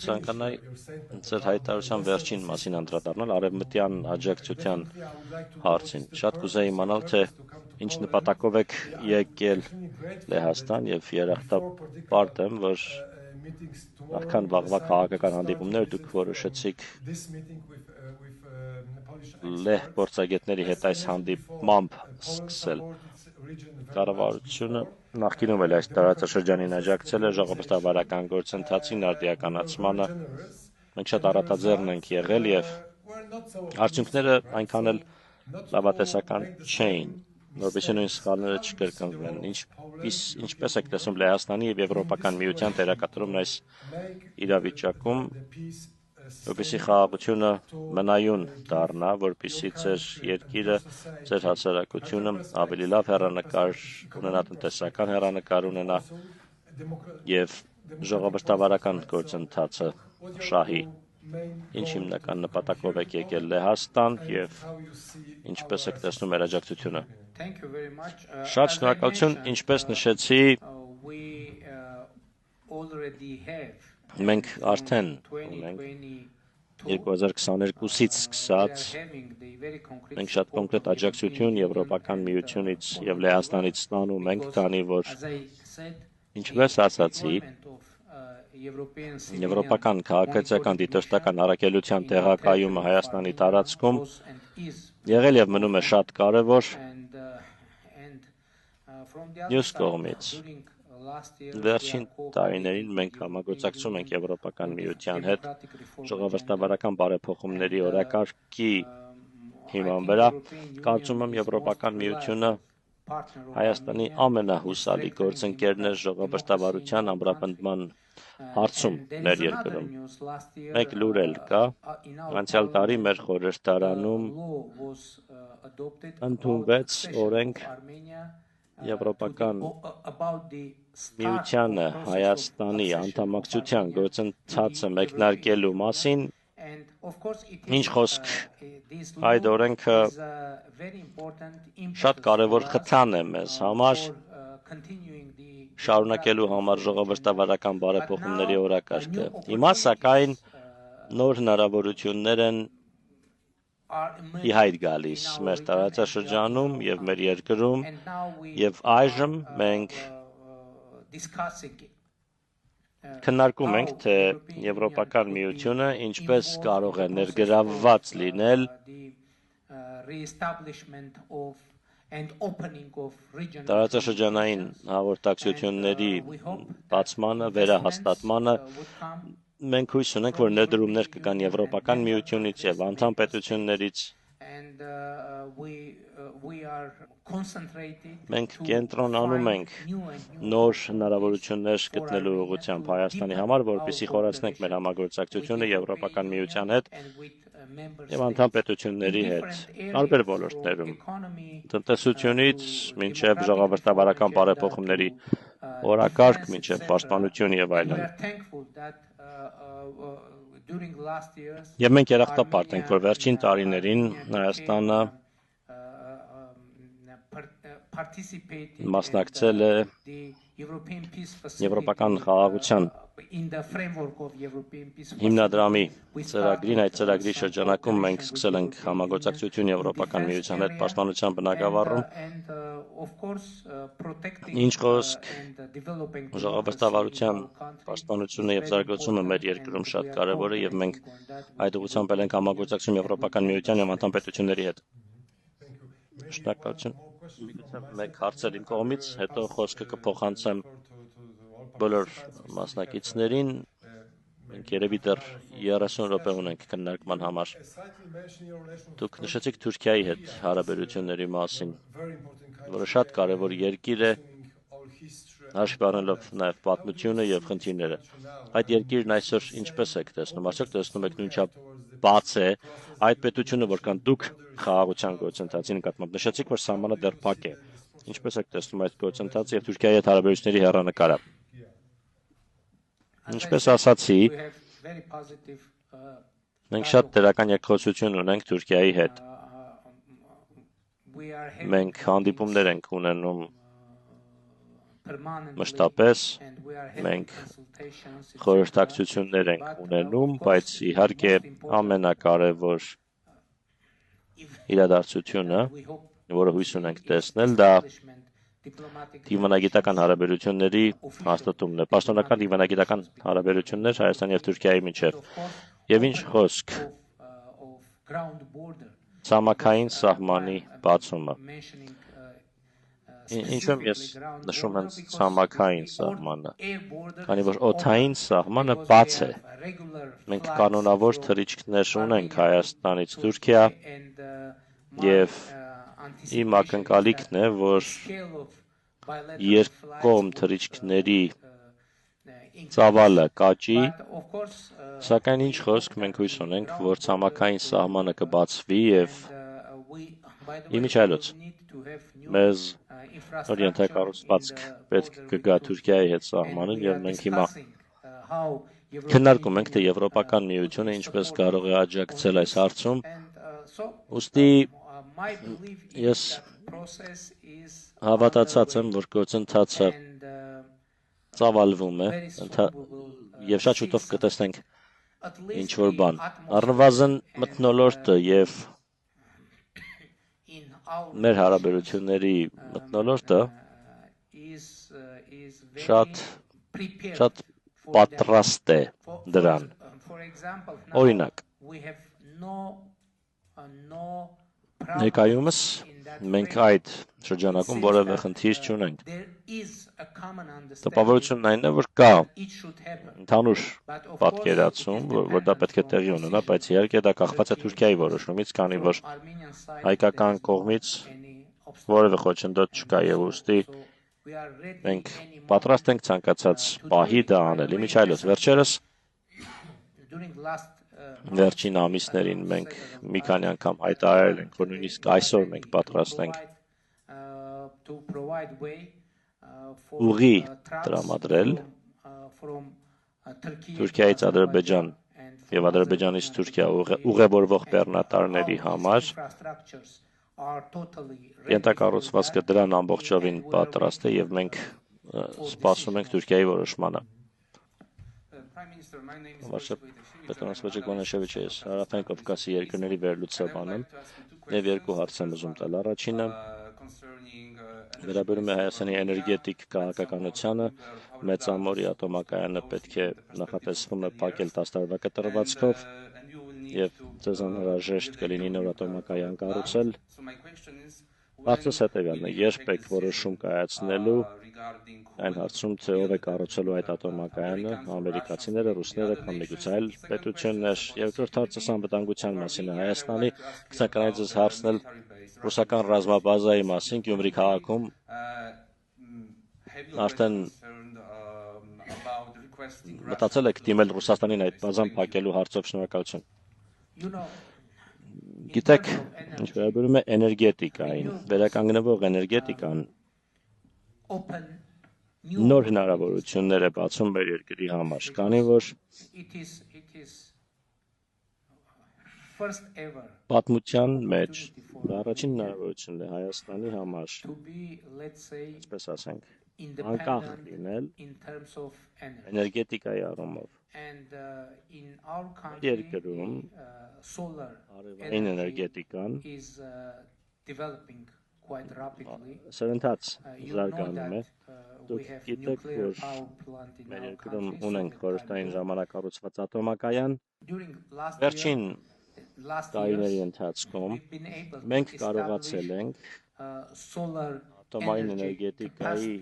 Ցանկանայի ձեր հայտարարության վերջին մասին անդրադառնալ արևմտյան աջակցության հարցին։ Շատ կուզեի իմանալ, թե ինչ նպատակով եք եկել Լեհաստան եւ երախտապարտ եմ, որ նախքան վաղվա քաղաքական հանդիպումներ դուք որոշեցիք Լեհ փորձագետների հետ այս հանդիպմամբ սկսել։ Կառավարությունը նախկինում էլ այս տարածաշրջանին աջակցել է ժողովրդավարական գործընթացին արդիականացմանը։ Մենք շատ առատաձեռն ենք եղել եւ արդյունքները այնքան էլ լավատեսական չէին, որովհետեւ նույն սխալները չկրկնվեն։ Ինչպես եք տեսնում Լեհաստանի եւ Եվրոպական միության դերակատարումն այս իրավիճակում, որպեսզի խաղաղությունը մնայուն դառնա, որպեսզի ձեր երկիրը, ձեր հասարակությունը ավելի լավ հեռանկար ունենա, տնտեսական հեռանկար ունենա եւ ժողովրդավարական գործընթացը շահի։ Ինչ հիմնական նպատակով եք եկել Լեհաստան եւ ինչպես եք տեսնում մեր աջակցությունը։ Շատ շնորհակալություն, ինչպես նշեցի, մենք արդեն ունենք 2022-ից սկսած մենք շատ կոնկրետ աջակցություն Եվրոպական միությունից եւ Լեհաստանից ստանում ենք, քանի որ ինչպես ասացի, Եվրոպական քաղաքացիական դիտորդական առաքելության տեղակայումը Հայաստանի տարածքում եղել եւ մնում է շատ կարեւոր։ Մյուս կողմից վերջին տարիներին մենք համագործակցում ենք Եվրոպական միության հետ ժողովրդավարական բարեփոխումների օրակարգի հիման վրա։ Կարծում եմ Եվրոպական միությունը Հայաստանի ամենահուսալի գործընկերն է ժողովրդավարության ամրապնդման հարցում մեր երկրում։ Մեկ լուր էլ կա, անցյալ տարի մեր խորհրդարանում ընդունվեց օրենք Եվրոպական միությանը Հայաստանի անդամակցության գործընթացը մեկնարկելու մասին, ինչ խոսք այդ օրենքը շատ կարևոր խթան է մեզ համար շարունակելու համար ժողովրդավարական բարեփոխումների օրակարգը։ Հիմա սակայն նոր հնարավորություններ են ի հայտ գալիս մեր տարածաշրջանում եւ մեր երկրում եւ այժմ մենք քննարկում ենք, թե Եվրոպական միությունը ինչպես կարող է ներգրավված լինել տարածաշրջանային հաղորդակցությունների բացմանը, վերահաստատմանը։ Մենք հույս ունենք, որ ներդրումներ կգան Եվրոպական միությունից եւ անդամ պետություններից։ Մենք կենտրոնանում ենք նոր հնարավորություններ գտնելու ուղղությամբ Հայաստանի համար, որպեսզի խորացնենք մեր համագործակցությունը Եվրոպական միության հետ եւ անդամ պետությունների հետ տարբեր ոլորտներում, տնտեսությունից մինչեւ ժողովրդավարական բարեփոխումների օրակարգ, մինչեւ պաշտպանություն եւ այլն։ Եվ մենք երախտապարտ ենք, որ վերջին տարիներին Հայաստանը մասնակցել է Եվրոպական խաղաղության հիմնադրամի ծրագրին։ Այդ ծրագրի շրջանակում մենք սկսել ենք համագործակցություն Եվրոպական միության հետ պաշտպանության բնագավառում։ Ինչ խոսք ժողովրդավարության պաշտպանությունը եւ զարգացումը մեր երկրում շատ կարեւոր է եւ մենք այդ ուղղությամբ ենք համագործակցում Եվրոպական միության եւ անդամ պետությունների հետ։ Շնորհակալություն։ Մեկ հարցեր իմ կողմից, հետո խոսքը կփոխանցեմ բոլոր մասնակիցներին։ Մենք երևի դեռ 30 րոպե ունենք քննարկման համար։ Դուք նշեցիք Թուրքիայի հետ հարաբերությունների մասին, որը շատ կարևոր երկիր է, հաշվի առնելով նաև պատմությունը եւ խնդիրները։ Այդ երկիրն այսօր ինչպես եք տեսնում, արդյոք տեսնում եք նույնչափ բաց է այդ պետությունը, որքան դուք խաղաղության գործընթացի նկատմամբ նշեցիք, որ սահմանը դեռ փակ է։ Ինչպես եք տեսնում այդ գործընթացը եւ Թուրքիայի հետ հարաբերությունների հեռանկարը։ Ինչպես ասացի, մենք շատ դրական երկխոսություն ունենք Թուրքիայի հետ։ Մենք հանդիպումներ ենք ունենում մշտապես մենք խորհրդակցություններ ենք ունենում, բայց իհարկե ամենակարևոր իրադարձությունը, որը հույս ունենք տեսնել, դա դիվանագիտական հարաբերությունների հաստատումն է, պաշտոնական դիվանագիտական հարաբերություններ Հայաստանի և Թուրքիայի միջև, և ինչ խոսք ցամաքային սահմանի բացումը։ Ինչու ես նշում հենց ցամաքային սահմանը, քանի որ օդային սահմանը բաց է։ Մենք կանոնավոր թռիչքներ ունենք Հայաստանից Թուրքիա, և իմ ակնկալիքն է, որ երկկողմ թռիչքների ծավալը կաճի, սակայն ինչ խոսք մենք հույս ունենք, որ ցամաքային սահմանը կբացվի և իմիջիայլոց մեզ նոր ենթակառուցվածք պետք կգա Թուրքիայի հետ սահմանին, և մենք հիմա քննարկում ենք, թե Եվրոպական միությունը ինչպես կարող է աջակցել այս հարցում, ուստի ես հավատացած եմ, որ գործընթացը ծավալվում է, և շատ շուտով կտեսնենք ինչ-որ բան։ Առնվազն մթնոլորտը և մեր հարաբերությունների մթնոլորտը շատ պատրաստ է դրան։ Օրինակ, ներկայումս մենք այդ շրջանակում որևէ խնդիր չունենք։ Տպավորությունն այն է, որ կա ընդհանուր պատկերացում, որ դա պետք է տեղի ունենա, բայց իհարկե դա կախված է Թուրքիայի որոշումից, քանի որ հայկական կողմից որևէ խոչընդոտ չկա, և ուստի մենք պատրաստ ենք ցանկացած պահի դա անել։ Իմիջիայլոց վերջերս վերջին ամիսներին մենք մի քանի անգամ հայտարարել ենք, որ նույնիսկ այսօր մենք պատրաստ ենք ուղի տրամադրել Թուրքիայից Ադրբեջան և Ադրբեջանից Թուրքիա ուղևորվող բեռնատարների համար, ենթակառուցվածքը դրան ամբողջովին պատրաստ է, և մենք սպասում ենք Թուրքիայի որոշմանը։ Ես Հարավային Կովկասի երկրների վերլուծաբան եմ, և երկու հարց եմ ուզում տալ։ Առաջինը վերաբերում է Հայաստանի էներգետիկ քաղաքականությանը, Մեծամորի ատոմակայանը պետք է նախատեսվում է փակել 10 տարվա կտրվածքով, և ձեզ անհրաժեշտ կլինի նոր ատոմակայան կառուցել։ Հարցս հետևյալն է. երբ եք որոշում կայացնելու այն հարցում, թե ով է կառուցելու այդ ատոմակայանը, ամերիկացիները, ռուսները կամ միգուցե այլ պետություններ։ Երկրորդ հարցս անվտանգության մասին է Հայաստանի, կցանկանայի ձեզ հարցնել ռուսական ռազմաբազայի մասին Գյումրի քաղաքում, արդեն մտածել եք դիմել Ռուսաստանին այդ բազան փակելու հարցով։ Շնորհակալություն։ Գիտեք, ինչ վերաբերում է էներգետիկային, վերականգնվող էներգետիկան նոր հնարավորություններ է բացում մեր երկրի համար, քանի որ պատմության մեջ առաջին հնարավորությունն է Հայաստանի համար, այսպես ասենք, անկախ լինել էներգետիկայի առումով։ Երկրում արևային էներգետիկան սրընթաց զարգանում է։ Դուք գիտեք, որ մեր երկրում ունենք խորհրդային ժամանակ կառուցված ատոմակայան։ Վերջին տարիների ընթացքում մենք կարողացել ենք ատոմային էներգետիկայի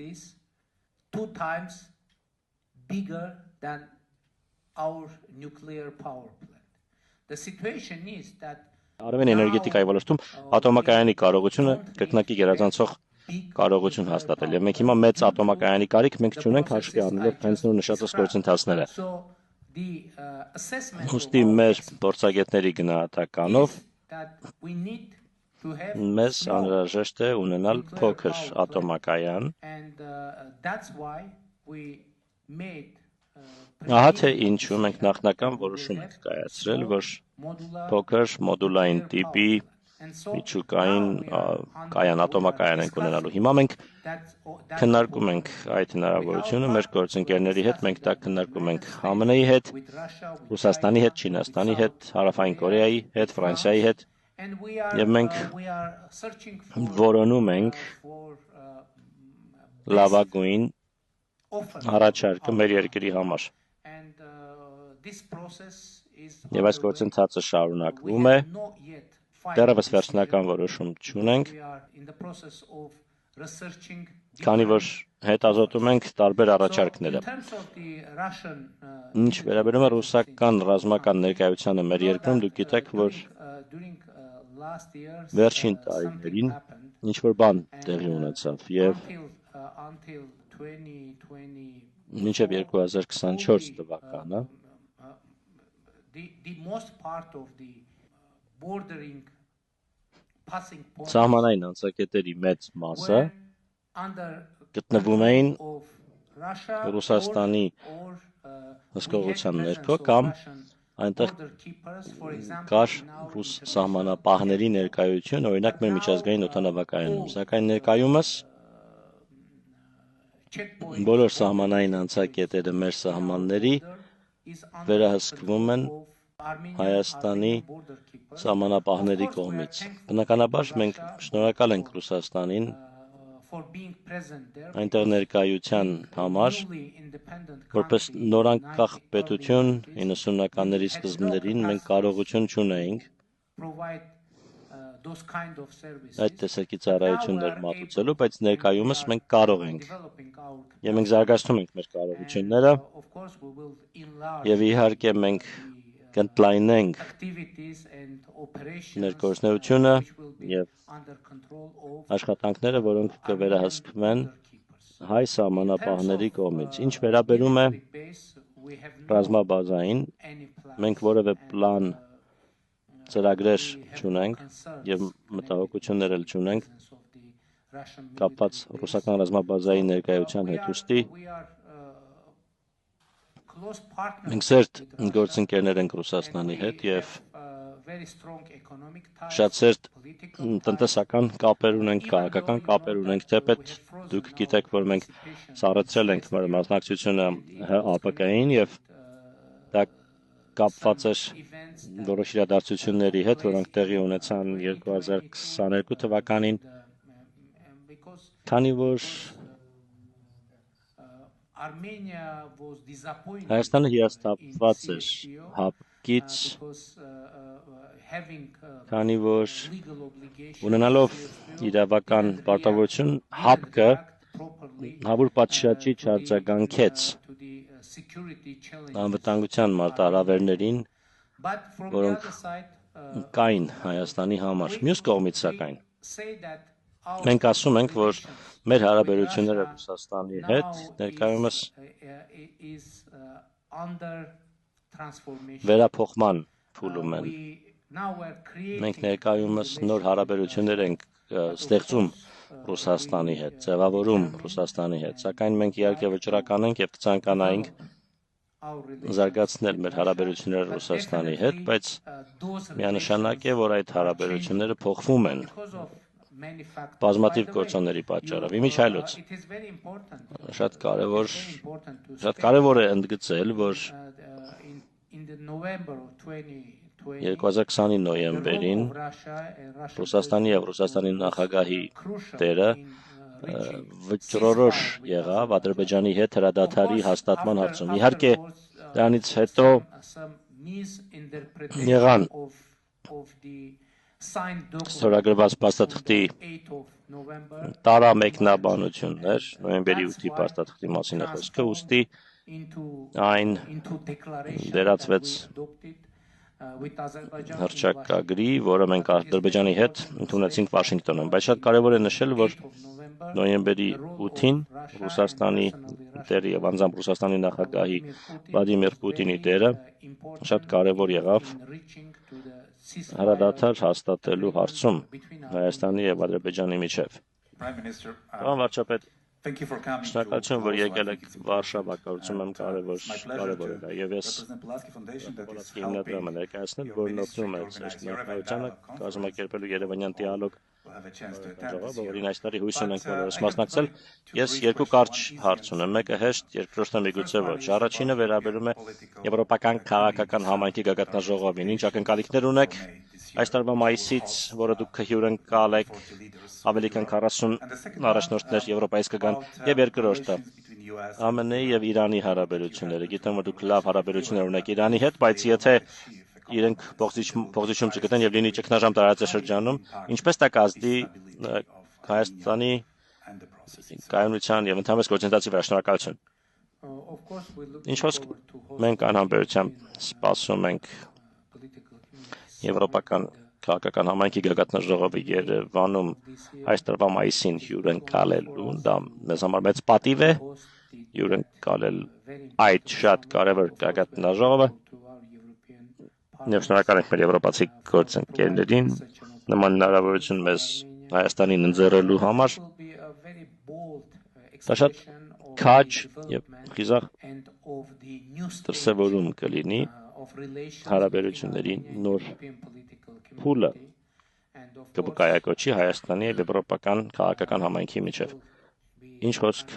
արևային էներգետիկայի ոլորտում ատոմակայանի կարողությունը կրկնակի գերազանցող կարողություն հաստատել, և մենք հիմա մեծ ատոմակայանի կարիք մենք չունենք, հաշվի առնելով հենց նոր նշածս գործընթացները։ Ուստի մեր փորձագետների գնահատականով մեզ անհրաժեշտ է ունենալ փոքր ատոմակայան։ Ահա թե ինչու մենք նախնական որոշում ենք կայացրել, որ փոքր մոդուլային տիպի միջուկային կայան, ատոմակայան ենք ունենալու։ Հիմա մենք քննարկում ենք այդ հնարավորությունը մեր գործընկերների հետ, մենք դա քննարկում ենք ԱՄՆ-ի հետ, Ռուսաստանի հետ, Չինաստանի հետ, Հարավային Կորեայի հետ, Ֆրանսիայի հետ, եւ մենք որոնում ենք լավագույն առաջարկը մեր երկրի համար։ Եվ այս գործընթացը շարունակվում է, դեռևս վերջնական որոշում չունենք, քանի որ հետազոտում ենք տարբեր առաջարկները։ Ինչ վերաբերում է ռուսական ռազմական ներկայությանը մեր երկրում, դուք գիտեք, որ վերջին տարիներին ինչ-որ բան տեղի ունեցավ եւ մինչև 2024 թվականը սահմանային անցակետերի մեծ մասը գտնվում էին Ռուսաստանի հսկողության ներքո կամ այնտեղ կար ռուս սահմանապահների ներկայություն, օրինակ մեր միջազգային օդանավակայանում, սակայն ներկայումս բոլոր սահմանային անցակետերը մեր սահմանների վերահսկվում են Հայաստանի սահմանապահների կողմից։ Բնականաբար մենք շնորհակալ ենք Ռուսաստանին այնտեղ ներկայության համար, որպես նորանկախ պետություն 90-ականների սկզբներին մենք կարողություն չունեինք այդ տեսակի ծառայություններ մատուցելու, բայց ներկայումս մենք կարող ենք եւ մենք զարգացնում ենք մեր կարողությունները եւ իհարկե մենք կընդլայնենք ներկայությունը եւ աշխատանքները, որոնք կվերահսկվեն հայ սահմանապահների կողմից։ Ինչ վերաբերում է ռազմաբազային, մենք որևէ պլան ծրագրեր չունենք եւ մտահոգություններ էլ չունենք կապված ռուսական ռազմաբազայի ներկայության հետ, ուստի մենք սերտ գործընկերներ ենք Ռուսաստանի հետ եւ շատ սերտ տնտեսական կապեր ունենք, քաղաքական կապեր ունենք, թեպետ դուք գիտեք, որ մենք սառեցրել ենք մեր մասնակցությունը ՀԱՊԿ-ին եւ դա կապված էր որոշ իրադարձությունների հետ, որոնք տեղի ունեցան 2022 թվականին, քանի որ Հայաստանը հիասթափված էր ՀԱՊԿ-ից, քանի որ ունենալով իրավական պարտավորություն ՀԱՊԿ-ը հավուր պատշաճի չարձագանքեց անվտանգության մարտահրավերներին, որոնք կային Հայաստանի համար։ Մյուս կողմից սակայն մենք ասում ենք, որ մեր հարաբերությունները Ռուսաստանի հետ ներկայումս վերափոխման փուլում են։ Մենք ներկայումս նոր հարաբերություններ ենք ստեղծում Ռուսաստանի հետ, ձևավորում Ռուսաստանի հետ, սակայն մենք իհարկե վճռական ենք եւ կցանկանայինք զարգացնել մեր հարաբերությունները Ռուսաստանի հետ, բայց միանշանակ է, որ այդ հարաբերությունները փոխվում են բազմաթիվ գործոնների պատճառով։ Իմիջայլոց շատ կարևոր է ընդգծել, որ 2020-ի նոյեմբերին Ռուսաստանի եւ Ռուսաստանի նախագահի դերը վճռորոշ եղավ Ադրբեջանի հետ հրադադարի հաստատման հարցում։ Իհարկե դրանից հետո եղան ստորագրված փաստաթղթի տարամեկնաբանություններ, նոյեմբերի 8-ի փաստաթղթի մասին է խոսքը, ուստի այն վերածվեց հռչակագրի, որը մենք Ադրբեջանի հետ ընդունեցինք Վաշինգտոնում, բայց շատ կարևոր է նշել, որ նոյեմբերի 8-ին Ռուսաստանի դերը եւ անձամբ Ռուսաստանի նախագահի Վլադիմիր Պուտինի դերը շատ կարևոր եղավ հրադադար հաստատելու հարցում Հայաստանի եւ Ադրբեջանի միջև։ Պարոն վարչապետ, Շնորհակալություն, որ եկել եք Վարշավա, կարծում եմ կարևոր է եւ ես հիմնադրամը ներկայացնել, որն օգնում է ներկայությանը կազմակերպելու Երևանյան դիալոգ ժողովը, որին այս տարի հույս ունենք բոլորս մասնակցել։ Ես երկու կարճ հարց ունեմ, մեկը հեշտ, երկրորդը միգուցե ոչ։ Առաջինը վերաբերում է եվրոպական քաղաքական համայնքի գագաթնաժողովին։ Ինչ ակնկալիքներ ունեք այս տարվա մայիսից, որը դուք հյուրընկալ եք, ավելի քան 40 առաջնորդներ Եվրոպայից կգան, եւ երկրորդը ԱՄՆ-ի եւ Իրանի հարաբերությունները։ Գիտեմ, որ դուք լավ հարաբերություններ ունեք Իրանի հետ, բայց եթե իրենք փոխզիջում չգտնեն եւ լինի ճգնաժամ տարածաշրջանում, ինչպես դա կազդի Հայաստանի կայունության եւ ընդհանրապես գործընթացի վրա։ Շնորհակալություն։ Ինչ խոսք մենք անհամբերությամբ սպասում ենք Եվրոպական քաղաքական համայնքի գագաթնաժողովի Երևանում այս տարվա մայիսին հյուրընկալելու, դա մեզ համար մեծ պատիվ է հյուրընկալել այդ շատ կարևոր գագաթնաժողովը։ Եվ շնորհակալ ենք մեր եվրոպացի գործընկերներին նման հնարավորություն մեզ Հայաստանին ընձեռելու համար։ Դա շատ քաջ եւ խիզախ դրսևորում կլինի հարաբերությունների նոր փուլը կկայակոչի Հայաստանի եւ եվրոպական քաղաքական համայնքի միջեւ։ Ինչ խոսք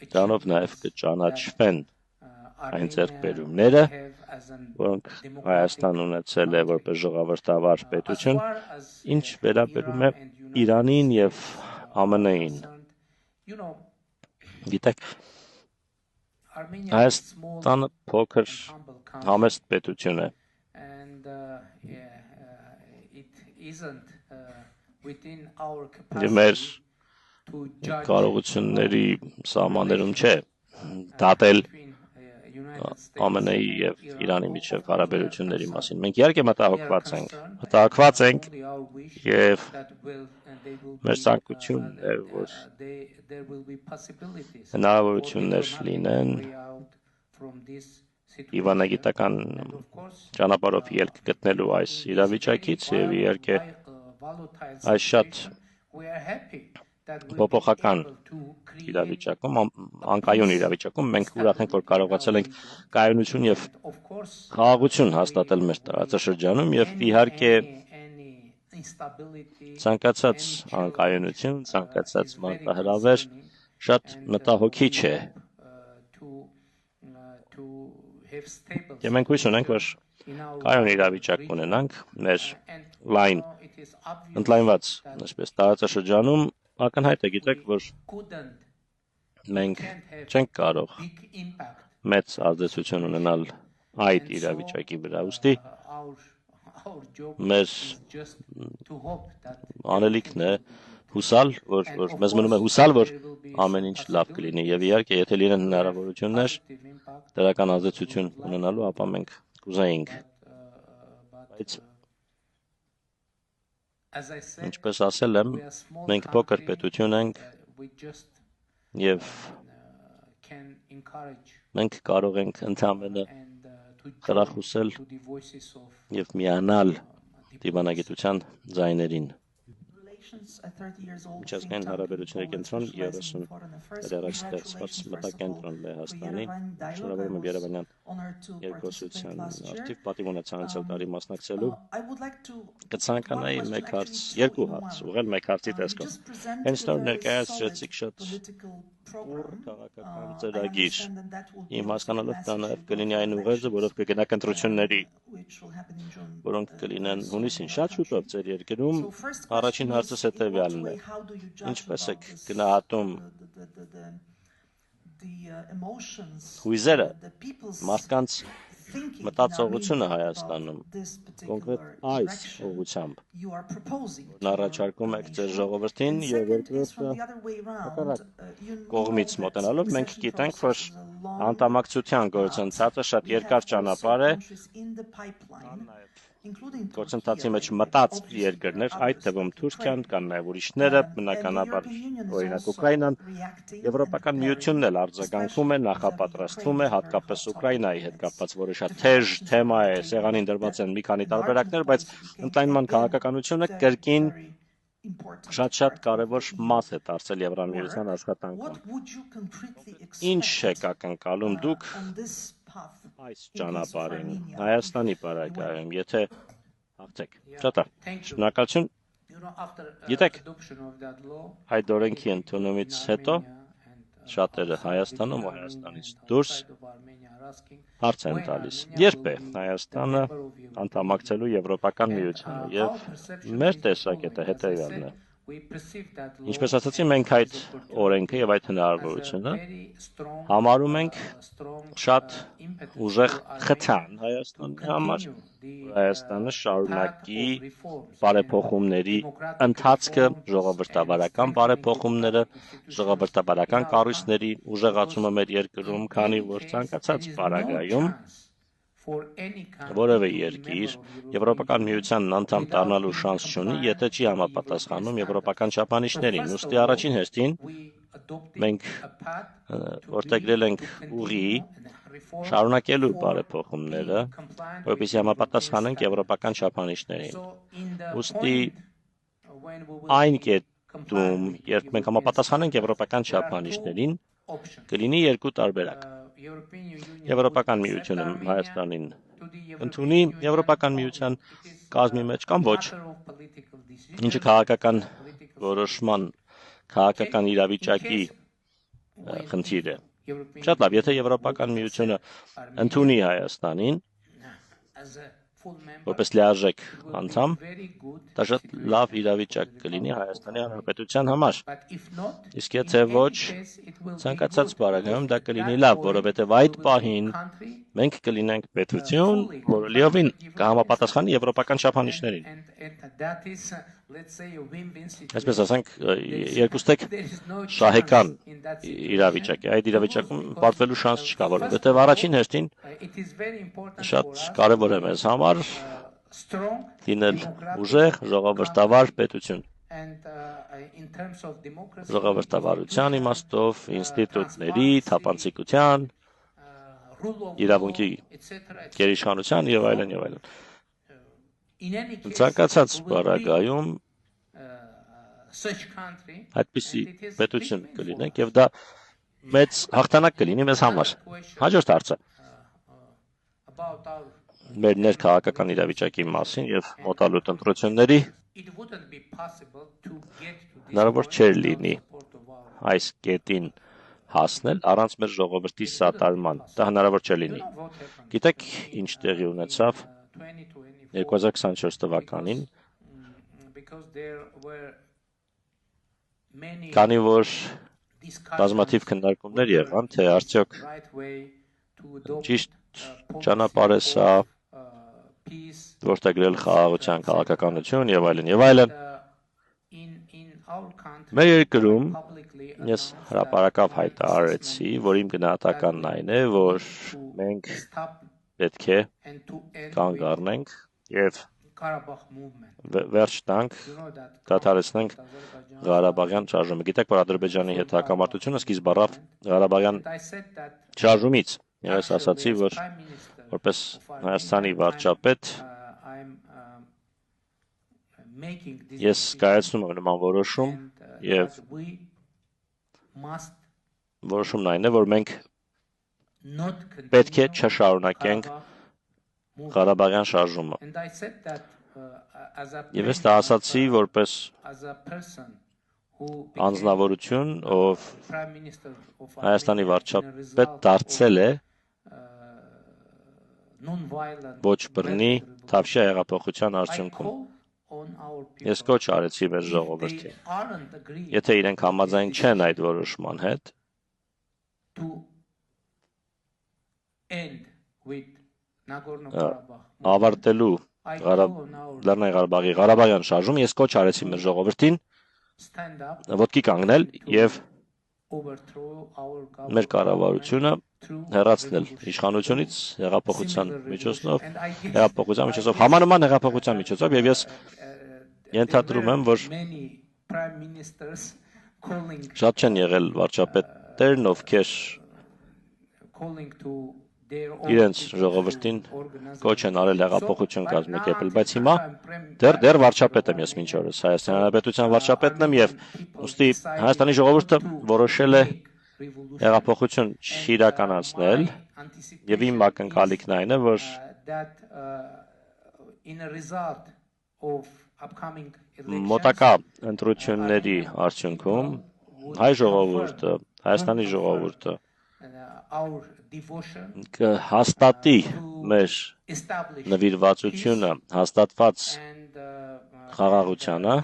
դրանով նաեւ կճանաչվեն այն ձեռքբերումները, որոնք Հայաստան ունեցել է որպես ժողովրդավար պետություն, ինչ վերաբերում է Իրանին եւ ԱՄՆ-ին։ Գիտեք, Հայաստանը փոքր համեստ պետություն է։ Եվ մեր կարողությունների սահմաններում չէ դատել ԱՄՆ-ի եւ Իրանի միջև հարաբերությունների մասին։ Մենք իհարկե մտահոգված ենք եւ մեր ցանկությունն է, որ հնարավորություններ լինեն իվանագիտական ճանապարհով ելք գտնելու այս իրավիճակից եւ իհարկե այս շատ փոփոխական իրավիճակում, անկայուն իրավիճակում մենք ուրախ ենք, որ կարողացել ենք կայունություն եւ խաղաղություն հաստատել մեր տարածաշրջանում եւ իհարկե ցանկացած անկայունություն, ցանկացած մարտահրավեր շատ մտահոգիչ է։ Եվ մենք հույս ունենք, որ կայուն իրավիճակ ունենանք մեր լայն ընդլայնված այսպես տարածաշրջանում ակնհայտ է, գիտեք, որ մենք չենք կարող մեծ ազդեցություն ունենալ այդ իրավիճակի վրա, ուստի մեր անելիքն է հուսալ, որ մեզ մնում է հուսալ, որ ամեն ինչ լավ կլինի եւ իհարկե եթե լինեն հնարավորություններ դրական ազդեցություն ունենալու, ապա մենք կուզեինք, բայց ինչպես ասել եմ, մենք փոքր պետություն ենք եւ մենք կարող ենք ընդհանրապես խրախուսել եւ միանալ դիվանագիտության ձայներին։ Միջազգային հարաբերությունների կենտրոն 30 տարի առաջ ստեղծված մտակենտրոն Լեհաստանի, շնորհավորում եմ Երևանյան երկխոսության արդիվ պատիվ ունեցա անցյալ տարի մասնակցելու։ Կցանկանայի երկու հարց, ուղղել մեկ հարցի տեսքով։ Հենց նոր ներկայացրեցիք շատ քաղաքական ծրագիր։ Իմ հասկանալով դա նաև կլինի այն ուղերձը, որով կգնաք ընտրությունների, որոնք կլինեն հունիսին շատ շուտով ձեր երկրում։ Առաջին հարցս հետևյալն է. ինչպես եք գնահատում հույզերը, մարդկանց մտածողությունը Հայաստանում, կոնկրետ այս ուղղությամբ, որն առաջարկում եք ձեր ժողովրդին եւ երկրորդը կողմից մոտենալով, մենք գիտենք, որ անդամակցության գործընթացը շատ երկար ճանապարհ է, գործընթացի մեջ մտած երկրներ, այդ թվում Թուրքիան, կան նաև ուրիշները, բնականաբար օրինակ Ուկրաինան, Եվրոպական միությունն էլ արձագանքում է, նախապատրաստվում է, հատկապես Ուկրաինայի հետ կապված, որը շատ թեժ թեմա է, սեղանին դրված են մի քանի տարբերակներ, բայց ընդլայնման քաղաքականությունը կրկին շատ կարևոր մաս է դարձել Եվրամիության աշխատանքում։ Ինչ եք ակնկալում դուք այս ճանապարհին Հայաստանի պարագայում, եթե հաղթեք։ Շատ լավ։ Շնորհակալություն։ Գիտեք, այդ օրենքի ընդունումից հետո շատերը Հայաստանում ու Հայաստանից դուրս հարց են տալիս. երբ է Հայաստանը անդամակցելու Եվրոպական միությանը, եւ մեր տեսակետը հետեւյալն է. ինչպես ասացի, մենք այդ օրենքը եւ այդ հնարավորությունը համարում ենք շատ ուժեղ խթան Հայաստանի համար, Հայաստանը շարունակի բարեփոխումների ընթացքը, ժողովրդավարական բարեփոխումները, ժողովրդավարական կառույցների ուժեղացումը մեր երկրում, քանի որ ցանկացած պարագայում որևէ երկիր Եվրոպական միությանն անդամ դառնալու շանս չունի, եթե չի համապատասխանում եվրոպական չափանիշներին։ Ուստի առաջին հերթին մենք որդեգրել ենք ուղի շարունակելու բարեփոխումները, որպեսզի համապատասխանենք եվրոպական չափանիշներին։ Ուստի այն կետում, երբ մենք համապատասխանենք եվրոպական չափանիշներին, կլինի երկու տարբերակ։ Եվրոպական միությունը Հայաստանին ընդունի Եվրոպական միության կազմի մեջ կամ ոչ, ինչը քաղաքական որոշման, քաղաքական իրավիճակի խնդիր է։ Շատ լավ, եթե Եվրոպական միությունը ընդունի Հայաստանին որպես լիարժեք անդամ, դա շատ լավ իրավիճակ կլինի Հայաստանի Հանրապետության համար։ Իսկ եթե ոչ, ցանկացած պարագայում դա կլինի լավ, որովհետև այդ պահին մենք կլինենք պետություն, որը լիովին կհամապատասխանի եվրոպական չափանիշներին։ Այսպես ասենք, երկուստեք շահեկան իրավիճակ է։ Այդ իրավիճակում պարտվելու շանս չկա, որովհետև առաջին հերթին շատ կարևոր է մեզ համար լինել ուժեղ, ժողովրդավար պետություն։ Ժողովրդավարության իմաստով, ինստիտուտների, թափանցիկության, իրավունքի գերիշխանության եւ այլն եւ այլն։ Ցանկացած պարագայում այդպիսի պետություն կլինենք եւ դա մեծ հաղթանակ կլինի մեզ համար։ Հաջորդ հարցը մեր ներքաղաքական իրավիճակի մասին եւ մոտալուտ ընտրությունների հնարավոր չէր լինի այս կետին հասնել առանց մեր ժողովրդի սատարման։ Դա հնարավոր չէր լինի։ Գիտեք, ինչ տեղի ունեցավ 2024 թվականին, քանի որ բազմաթիվ քննարկումներ եղան, թե արդյոք ճիշտ ճանապարհ է սա որդեգրել խաղաղության քաղաքականություն եւ այլն եւ այլն։ Մեր երկրում ես հրապարակավ հայտարարեցի, որ իմ գնահատականն այն է, որ մենք պետք է կանգ առնենք եւ վերջ տանք, դադարեցնենք Ղարաբաղյան շարժումը։ Գիտեք, որ Ադրբեջանի հետ հակամարտությունը սկիզբ առավ Ղարաբաղյան շարժումից։ Ես ասացի, որ որպես Հայաստանի վարչապետ ես կայացնում եմ նման որոշում եւ որոշումն այն է, որ մենք պետք է չշարունակենք Ղարաբաղյան շարժումը։ Եվ ես դա ասացի որպես անձնավորություն, ով Հայաստանի վարչապետ դարձել է ոչ բռնի Թավշյա հեղափոխության արդյունքում։ Ես կոչ արեցի մեր ժողովրդին, եթե իրենք համաձայն չեն այդ որոշման հետ, ավարտելու Լեռնային Ղարաբաղի Ղարաբաղյան շարժումը, ես կոչ արեցի մեր ժողովրդին ոտքի կանգնել եւ մեր կառավարությունը հեռացնել իշխանությունից հեղափոխության միջոցով, համանման հեղափոխության միջոցով, եւ ես ենթադրում եմ, որ շատ չեն եղել վարչապետերն, ովքեր իրենց ժողովրդին կոչ են արել հեղափոխություն կազմակերպել, բայց հիմա դեռ վարչապետ եմ ես մինչ օրս, Հայաստանի Հանրապետության վարչապետն եմ եւ ուստի Հայաստանի ժողովուրդը որոշել է հեղափոխություն չիրականացնել եւ իմ ակնկալիքն այն է, որ մոտակա ընտրությունների արդյունքում հայ ժողովուրդը, Հայաստանի ժողովուրդը կհաստատի մեր նվիրվածությունը հաստատված խաղաղությանը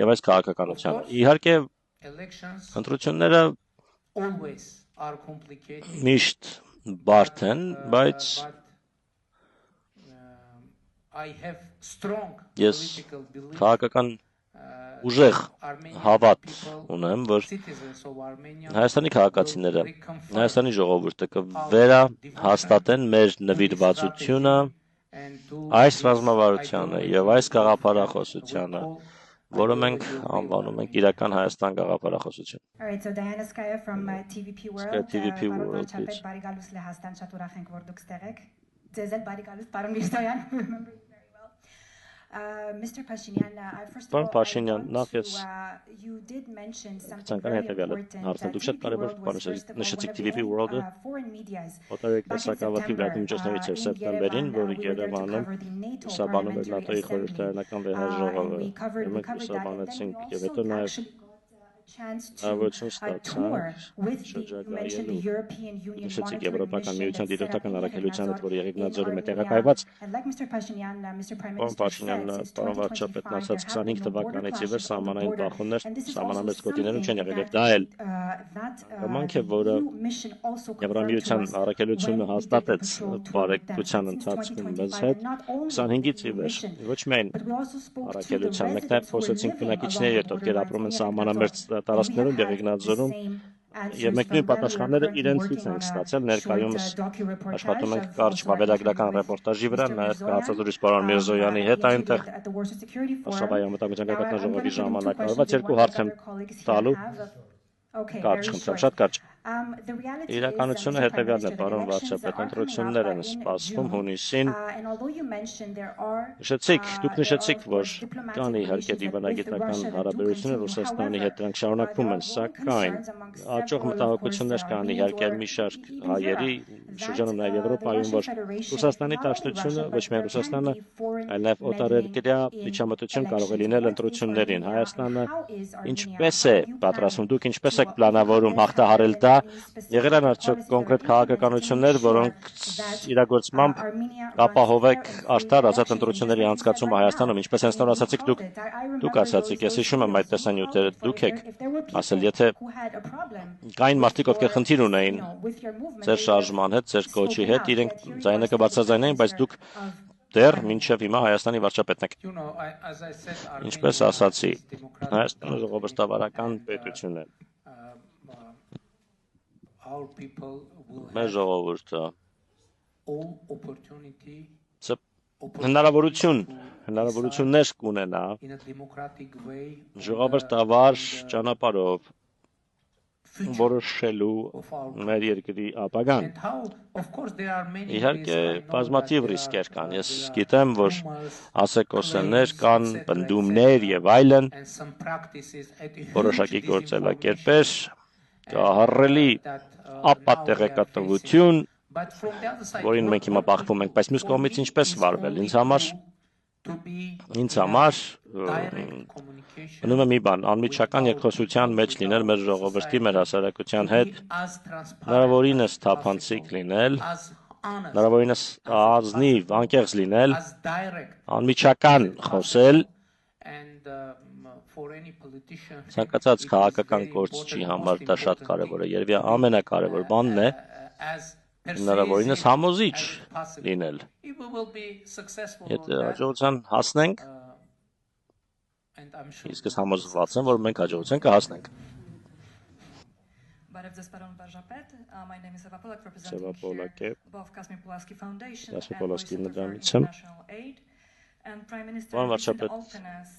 եւ այս քաղաքականությանը։ Իհարկե ընտրությունները միշտ բարդ են, բայց ես քաղաքական ուժեղ հավատ ունեմ, որ Հայաստանի քաղաքացիները, Հայաստանի ժողովուրդը կվերահաստատեն մեր նվիրվածությունը այս ռազմավարությանը եւ այս գաղափարախոսությանը, որը մենք անվանում ենք իրական Հայաստան գաղափարախոսություն։ Alright, so Diana Skaya from TVP World. TVP World, please. Բարի գալուս Լեհաստան, շատ ուրախ ենք, որ դուք ստեղ եք։ Ձեզ էլ բարի գալուս, պարոն Միրզոյան, remember you very well. Mr. Pashinyan, first of all, Pashinyan, you did mention something very very important. TVP World was first of all one of the foreign medias. Back in September, it was in Yerevan, we were there to cover the NATO Parliamentary Assembly, and we covered that. Then we also actually got a chance to tour with you mentioned the European Union monitoring mission that set up in Armenia. And like Mr. Pashinyan, Mr. Prime Minister said, since 2025 there have been no border clashes on the border. And this is also something that new mission also confirmed to us when we take control towards them. Since 2025, not only the mission, but we also spoke to the residents who are living along the border. տարածքներում եղեգնաձորում եւ մենք նույն պատասխանները իրենցից ենք ստացել ներկայումս աշխատում ենք կարճ վավերագրական ռեպորտաժի վրա նաեւ կհացազրույց պարոն Միրզոյանի հետ այնտեղ Աշխարհի անվտանգության գաղտնի ժողովի ժամանակ արված երկու հարց եմ տալու կարճ խնդրեմ շատ կարճ իրականությունը հետեւյալն է պարոն վարչապետ ընտրություններ են սպասվում հունիսին դուք նշեցիք որ կան իհարկե դիվանագիտական հարաբերություններ Ռուսաստանի հետ դրանք շարունակվում են սակայն աճող մտահոգություններ կան իհարկե մի շարք հայերի շրջանում նաև Եվրոպայում որ Ռուսաստանի դաշնությունը ոչ միայն Ռուսաստանը այլ նաև օտարերկրյա միջամտություն կարող է լինել ընտրություններին Հայաստանը ինչպես է պատրաստվում դուք ինչպես եք պլանավորում հաղթահարել դա եղել են արդյոք կոնկրետ քաղաքականություններ, որոնք իրագործմամբ ապահովեք արդար ազատ ընտրությունների անցկացումը Հայաստանում, ինչպես հենց նոր ասացիք դուք ասացիք, ես հիշում եմ այդ տեսանյութերը, դուք եք ասել, եթե կային մարդիկ, ովքեր խնդիր ունեին ձեր շարժման հետ, ձեր կոչի հետ, իրենք ձայնը կբարձրաձայնեին, բայց դուք դեռ մինչև հիմա Հայաստանի վարչապետն եք։ Ինչպես ասացի, Հայաստանը ժողովրդավարական պետություն է։ Մեր ժողովուրդը հնարավորություններ կունենա ժողովրդավար ճանապարհով որոշելու մեր երկրի ապագան։ Իհարկե բազմաթիվ ռիսկեր կան։ Ես գիտեմ, որ ասեկոսներ կան, պնդումներ եւ այլն, որոշակի գործելակերպեր, կահառելի ապատեղեկատվություն, որին մենք հիմա բախվում ենք, բայց մյուս կողմից ինչպես վարվել։ Ինձ համար մնում է մի բան, անմիջական երկխոսության մեջ լինել մեր ժողովրդի, մեր հասարակության հետ, հնարավորինս թափանցիկ լինել, հնարավորինս ազնիվ, անկեղծ լինել, անմիջական խոսել, ցանկացած քաղաքական գործչի համար դա շատ կարևոր է, երևի ամենակարևոր բանն է հնարավորինս համոզիչ լինել։ Եթե հաջողության հասնենք, իսկ ես համոզված եմ, որ մենք հաջողության կհասնենք։ My name is Eva Polak, representing Eva Polak, here above Kazimierz Pulaski Foundation Kazimierz and Pulaski Voice of International International Aid. And Prime Minister Պարոն recent վարչապետ, openness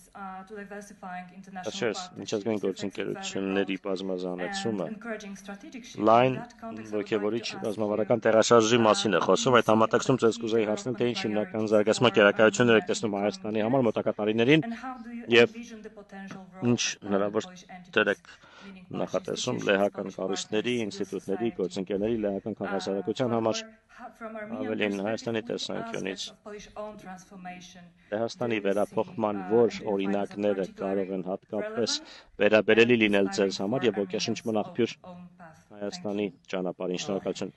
to diversifying international Աչես, միջազգային գործընկերությունների and բազմազանեցումը encouraging strategic shift լայն in that context. I would ոգևորիչ like to ask ռազմավարական you, տեղաշարժի մասին է խոսում, այդ համատեքստում ցույց կուզեի հասնել, թե ինչ հիմնական զարգացման կերակայություններ եք տեսնում Հայաստանի համար մոտակա տարիներին and how do you եւ envision the potential role ինչ of the հնարավոր Polish դեր entities, եք meaning Polish նախատեսում institutions, լեհական Polish կառույցների, partners, civil ինստիտուտների, society. գործընկերների, լեհական քաղաքացիության համար From Armenian ավելին perspective, Հայաստանի which տեսանկյունից aspects of Polish own transformation Լեհաստանի do you վերափոխման see, որ do you find as օրինակները particularly կարող են հատկապես relevant վերաբերելի and լինել ձեզ inspiring համար for եւ ոգեշնչման Armenians' աղբյուր own path? Thank Հայաստանի you. ճանապարհին շնորհակալություն։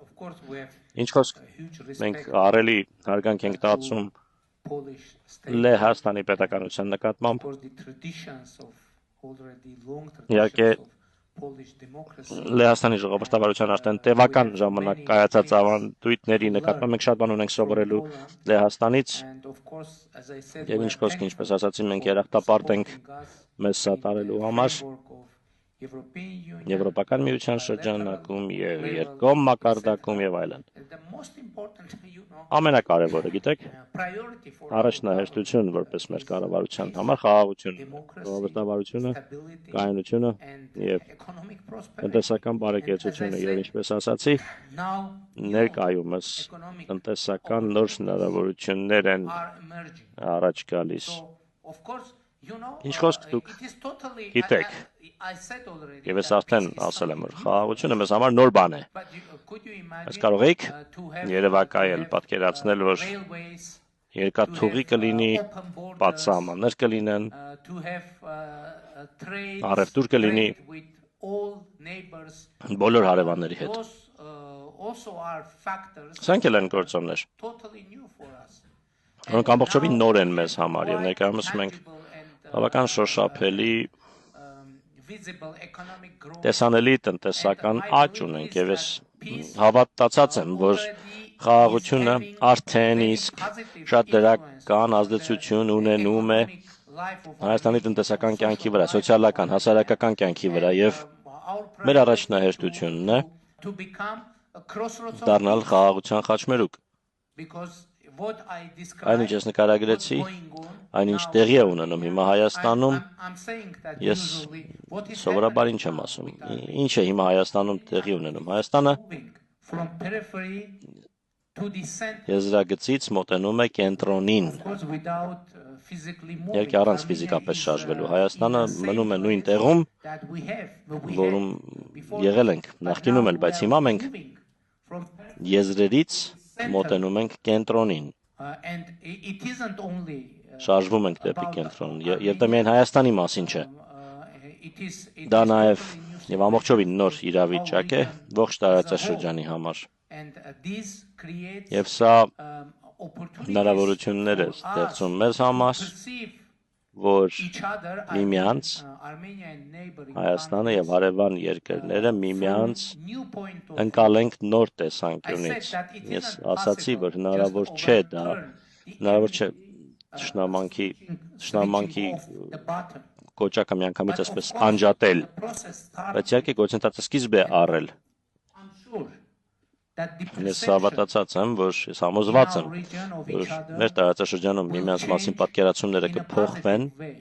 Of course, we have Ինչ խոսք a huge մենք respect ահռելի հարգանք ենք տածում Polish state. Լեհաստանի պետականության Of նկատմամբ course, the traditions of already long Իհարկե traditions of Polish democracy. Լեհաստանի ժողովրդավարության արդեն տևական ժամանակ կայացած ավանդույթների նկատմամբ մենք շատ բան ունենք սովորելու Լեհաստանից And of course, as I said, եւ we ինչ are խոսք ինչպես thankful ասացի մենք for երախտապարտ ենք supporting us մեզ սա in տարելու the համար framework of European Union, Եվրոպական միության bilateral շրջանակում եւ level, երկկողմ etc. մակարդակում եւ այլն And the most important, ամենակարևորը գիտեք priority for առաջնահերթություն որպես մեր կառավարության համար խաղաղությունն է democracy, ժողովրդավարությունը stability, կայունությունը and եւ economic prosperity. տնտեսական բարեկեցությունը եւ ինչպես ասացի Now, ներկայումս economic տնտեսական նոր հնարավորություններ են are emerging. առաջ գալիս So, of course, you know, Ինչ խոսք դուք it is totally, գիտեք I said already եւ ես that արդեն peace is ասել եմ որ something խաղաղությունը մեզ համար նոր բան է But could you imagine, Բայց կարող եք to have, երևակայել պատկերացնել որ railways, երկաթուղի կլինի open borders, բաց սահմաններ կլինեն to have trade Առևտուր կլինի with all neighbors. բոլոր հարևանների հետ Those also are factors Սրանք էլ են գործոններ totally new for us. որոնք ամբողջովին նոր են մեզ համար եւ ներկայումս մենք բավական շոշափելի visible economic growth տեսանելի տնտեսական աճ ունենք եւ ես հավատացած եմ որ խաղաղությունը արդեն իսկ շատ դրական ազդեցություն ունենում է Հայաստանի տնտեսական կյանքի վրա, սոցիալական, հասարակական կյանքի վրա եւ մեր առաջնահերթությունն է to become a crossroads դառնալ խաղաղության խաչմերուկ because what I Այնինչ described ես նկարագրեցի այնինչ տեղի է ունենում հիմա Հայաստանում I'm saying that ես usually what is սովորաբար ինչ եմ ասում ինչ է հիմա Հայաստանում տեղի ունենում Հայաստանը moving from periphery to the center եզրագծից մոտենում է կենտրոնին of course without physically moving Երկի առանց ֆիզիկապես շարժվելու Հայաստանը մնում է նույն տեղում that we have but we որում before եղել ենք նախկինում էլ բայց հիմա մենք moving from եզրերից մոտենում ենք կենտրոնին and it isn't only շարժվում ենք դեպի կենտրոն եւ դա միայն Հայաստանի մասին չէ it is դա նաեւ եւ ամբողջովին նոր իրավիճակ է ողջ տարածաշրջանի համար and this creates եւ սա opportunities հնարավորություններ է for us ստեղծում մեզ համար perceive որ each other միմյանց Armenia and neighboring Հայաստանը եւ հարևան երկրները միմյանց new point of ընկալենք նոր տեսանկյունից ես ասացի որ հնարավոր չէ դա հնարավոր չէ շնամանքի the bottom կոճակը միանգամից այսպես անջատել process starts բայց իհարկե գործընթացը սկիզբ է առել I'm sure that the ես perception հավատացած եմ որ ես համոզված in եմ our region of որ each other մեր տարածաշրջանում միմյանց մասին պատկերացումները in a կփոխվեն positive way.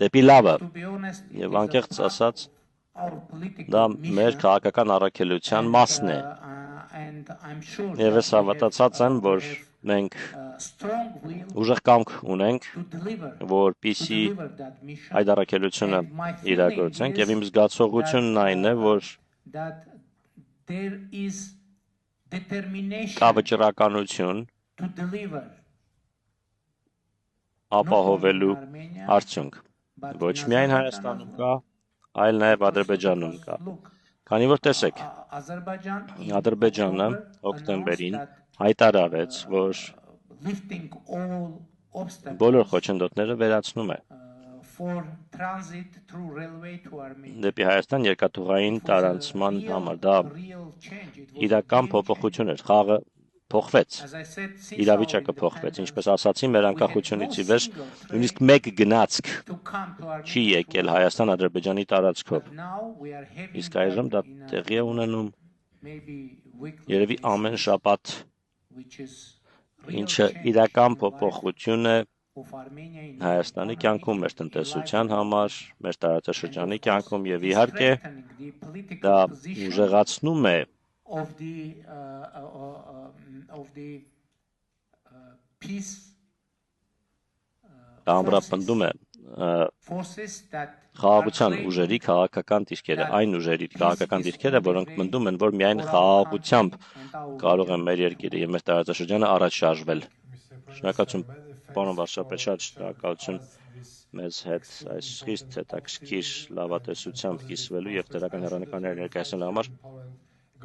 դեպի լավը To be honest, it եւ is a անկեղծ part ասած of our political դա mission, մեր քաղաքական առաքելության մասն է and I'm sure եւ that ես հավատացած եմ որ մենք strong will ուժեղ կամք ունենք to deliver որպիսի that mission այդ առաքելությունը And my feeling իրագործենք is եւ իմ զգացողությունն այն է որ that there is determination կա վճռականություն to deliver ապահովելու not only in Armenia, արդյունք but ոչ in միայն Azerbaijan Հայաստանում as կա well. այլ նաեւ Ադրբեջանում կա Look, քանի որ տեսեք Azerbaijan in Ադրբեջանը October հոկտեմբերին announced that, հայտարարեց որ lifting all obstacles բոլոր խոչընդոտները վերացնում է for transit through railway to Armenia. դեպի Հայաստան երկաթուղային տարանցման համար դա Real change. It was իրական a game փոփոխություն էր խաղը փոխվեց As I said, since իրավիճակը our փոխվեց independence, ինչպես ասացի մեր անկախությունից ի վեր նույնիսկ մեկ գնացք to come to Armenia չի եկել Հայաստան Ադրբեջանի տարածքով But now we are having իսկ այժմ դա that in a տեղի է ունենում maybe weekly երևի basis, ամեն շաբաթ which is real ինչը change իրական in life փոփոխություն է Հայաստանի կյանքում, մեր տնտեսության համար, մեր տարածաշրջանի կյանքում եւ իհարկե դա ուժեղացնում է դա ամրապնդում է խաղաղության ուժերի քաղաքական դիրքերը, այն ուժերի քաղաքական դիրքերը, որոնք մտնում են, որ միայն խաղաղությամբ կարող է մեր երկիրը եւ մեր տարածաշրջանը առաջ շարժվել։ Շնորհակալություն, պարոն վարչապետ, շատ շնորհակալություն մեզ հետ այս խիստ հետաքրքիր լավատեսությամբ կիսվելու եւ դրական հեռանկարներ ներկայացնելու համար։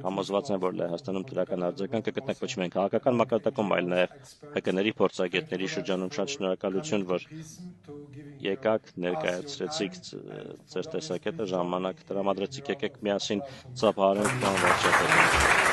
Համոզված եմ, որ Լեհաստանում դրական արձագանք կգտնեք ոչ միայն քաղաքական մակարդակում, այլ նաեւ ՀԿ-ների փորձագետների շրջանում։ Շատ շնորհակալություն, որ եկաք, ներկայացրեցիք ձեր տեսակետը, ժամանակ տրամադրեցիք, եկեք միասին ծափահարենք պարոն վարչապետին։